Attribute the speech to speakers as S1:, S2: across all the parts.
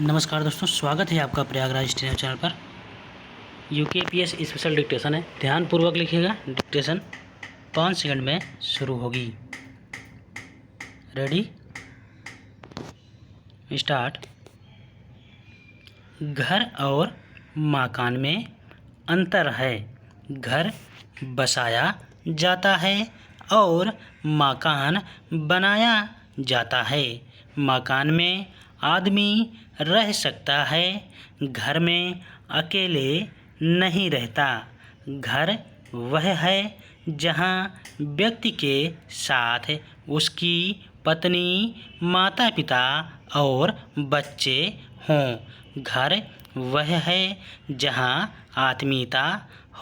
S1: नमस्कार दोस्तों, स्वागत है आपका प्रयागराज ट्रेनर चैनल पर। यूकेपीएस स्पेशल डिक्टेशन है, ध्यानपूर्वक लिखिएगा। डिक्टेशन 5 सेकंड में शुरू होगी। Ready, start. घर और मकान में अंतर है। घर बसाया जाता है और मकान बनाया जाता है। मकान में आदमी रह सकता है, घर में अकेले नहीं रहता। घर वह है जहाँ व्यक्ति के साथ उसकी पत्नी, माता पिता और बच्चे हों। घर वह है जहाँ आत्मीयता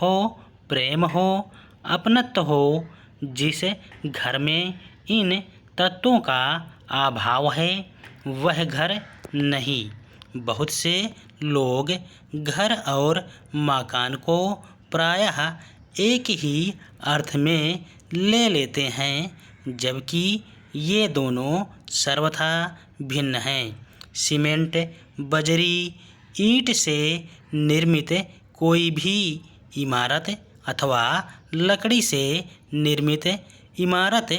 S1: हो, प्रेम हो, अपनत्व हो। जिस घर में इन तत्वों का अभाव है वह घर नहीं। बहुत से लोग घर और मकान को प्रायः एक ही अर्थ में ले लेते हैं, जबकि ये दोनों सर्वथा भिन्न हैं। सीमेंट, बजरी, ईंट से निर्मित कोई भी इमारत अथवा लकड़ी से निर्मित इमारत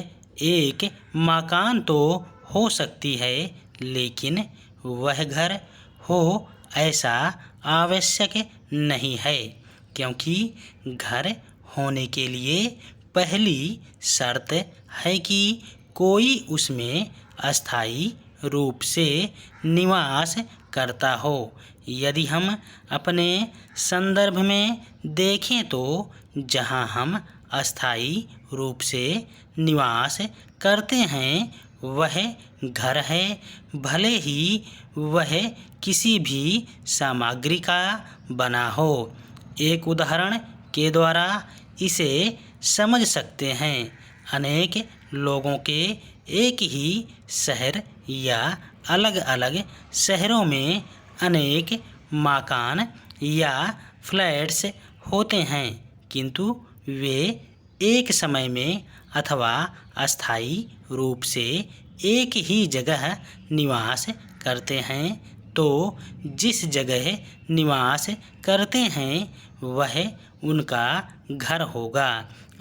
S1: एक मकान तो हो सकती है, लेकिन वह घर हो ऐसा आवश्यक नहीं है, क्योंकि घर होने के लिए पहली शर्त है कि कोई उसमें अस्थायी रूप से निवास करता हो। यदि हम अपने संदर्भ में देखें तो जहां हम अस्थायी रूप से निवास करते हैं वह घर है, भले ही वह किसी भी सामग्री का बना हो। एक उदाहरण के द्वारा इसे समझ सकते हैं। अनेक लोगों के एक ही शहर या अलग अलग शहरों में अनेक मकान या फ्लैट्स होते हैं, किंतु वे एक समय में अथवा अस्थायी रूप से एक ही जगह निवास करते हैं। तो जिस जगह निवास करते हैं वह उनका घर होगा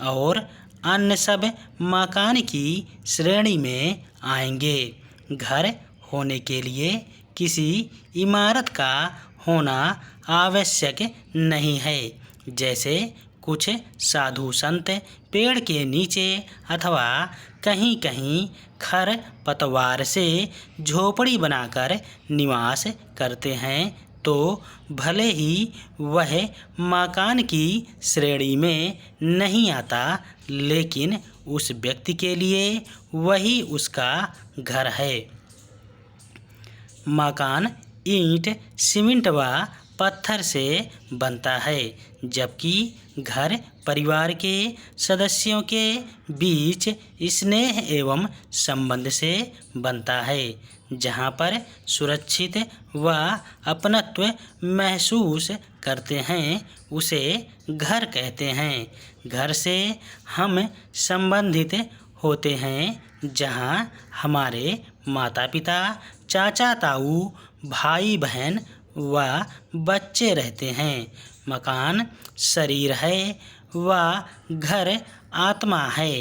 S1: और अन्य सब मकान की श्रेणी में आएंगे। घर होने के लिए किसी इमारत का होना आवश्यक नहीं है। जैसे कुछ साधु संत पेड़ के नीचे अथवा कहीं कहीं खर पतवार से झोपड़ी बनाकर निवास करते हैं, तो भले ही वह मकान की श्रेणी में नहीं आता, लेकिन उस व्यक्ति के लिए वही उसका घर है। मकान ईंट, सीमेंट व पत्थर से बनता है, जबकि घर परिवार के सदस्यों के बीच स्नेह एवं संबंध से बनता है। जहाँ पर सुरक्षित व अपनत्व महसूस करते हैं उसे घर कहते हैं। घर से हम संबंधित होते हैं जहाँ हमारे माता पिता, चाचा ताऊ, भाई बहन व बच्चे रहते हैं। मकान शरीर है व घर आत्मा है।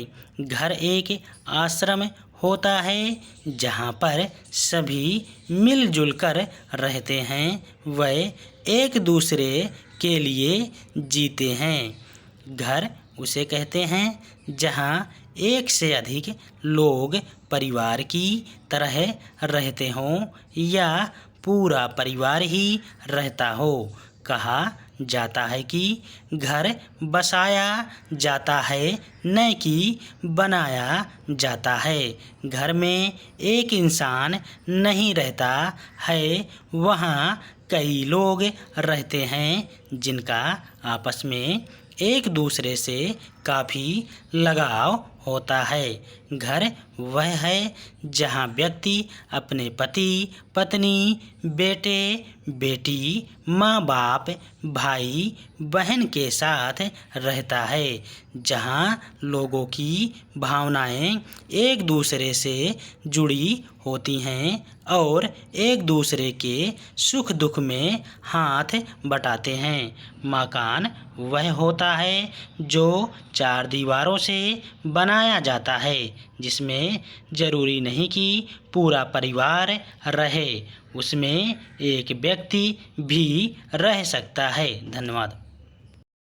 S1: घर एक आश्रम होता है जहाँ पर सभी मिलजुल कर रहते हैं, वे एक दूसरे के लिए जीते हैं। घर उसे कहते हैं जहाँ एक से अधिक लोग परिवार की तरह रहते हों या पूरा परिवार ही रहता हो। कहा जाता है कि घर बसाया जाता है, न कि बनाया जाता है। घर में एक इंसान नहीं रहता है, वहाँ कई लोग रहते हैं जिनका आपस में एक दूसरे से काफ़ी लगाव होता है। घर वह है जहाँ व्यक्ति अपने पति, पत्नी, बेटे, बेटी, माँ बाप, भाई, बहन के साथ रहता है, जहाँ लोगों की भावनाएं एक दूसरे से जुड़ी होती हैं और एक दूसरे के सुख दुख में हाथ बटाते हैं। मकान वह होता है जो चार दीवारों से बनाया जाता है, जिसमें जरूरी नहीं कि पूरा परिवार रहे, उसमें एक व्यक्ति भी रह सकता है। धन्यवाद।